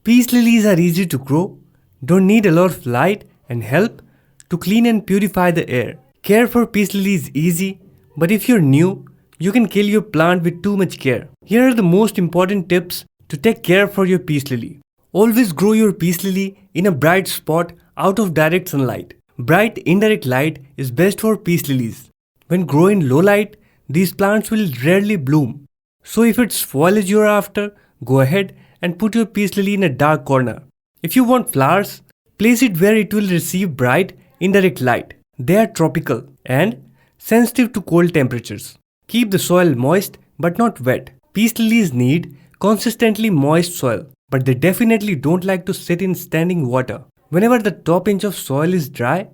Peace lilies are easy to grow, don't need a lot of light and help to clean and purify the air. Care for peace lily is easy, but if you're new, you can kill your plant with too much care. Here are the most important tips to take care for your peace lily. Always grow your peace lily in a bright spot out of direct sunlight. Bright indirect light is best for peace lilies. When grown in low light, these plants will rarely bloom. So if it's foliage you're after, go ahead and put your peace lily in a dark corner. If you want flowers, place it where it will receive bright indirect light. They are tropical and sensitive to cold temperatures. Keep the soil moist but not wet. Peace lilies need consistently moist soil, but they definitely don't like to sit in standing water. Whenever the top inch of soil is dry,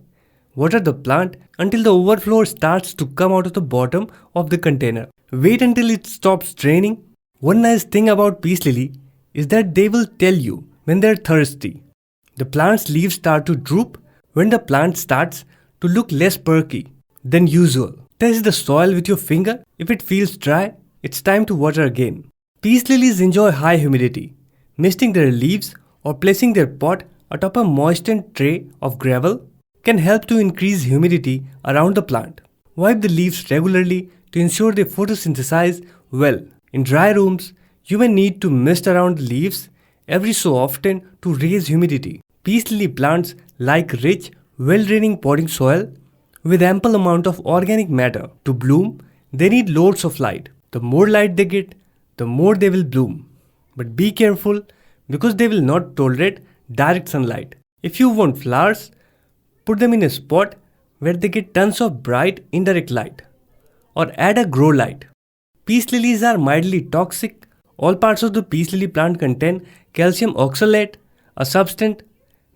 water the plant until the overflow starts to come out of the bottom of the container. Wait until it stops draining. One nice thing about peace lily is that they will tell you when they're thirsty. The plant's leaves start to droop when the plant starts to look less perky than usual. Test the soil with your finger. If it feels dry, it's time to water again. Peace lilies enjoy high humidity. Misting their leaves or placing their pot atop a moistened tray of gravel can help to increase humidity around the plant. Wipe the leaves regularly to ensure they photosynthesize well. In dry rooms, you may need to mist around the leaves every so often to raise humidity. Peace lily plants like rich, well-draining potting soil with ample amount of organic matter. To bloom, they need loads of light. The more light they get, the more they will bloom. But be careful because they will not tolerate direct sunlight. If you want flowers, put them in a spot where they get tons of bright indirect light, or add a grow light. Peace lilies are mildly toxic. All parts of the peace lily plant contain calcium oxalate, a substance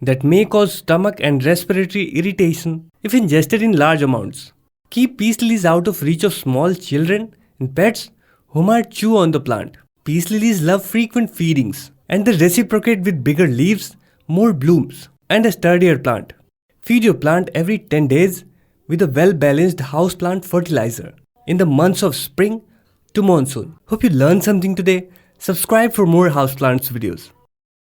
that may cause stomach and respiratory irritation if ingested in large amounts. Keep peace lilies out of reach of small children and pets who might chew on the plant. Peace lilies love frequent feedings and they reciprocate with bigger leaves, more blooms, and a sturdier plant. Feed your plant every 10 days with a well-balanced houseplant fertilizer in the months of spring to monsoon. Hope you learned something today. Subscribe for more houseplants videos.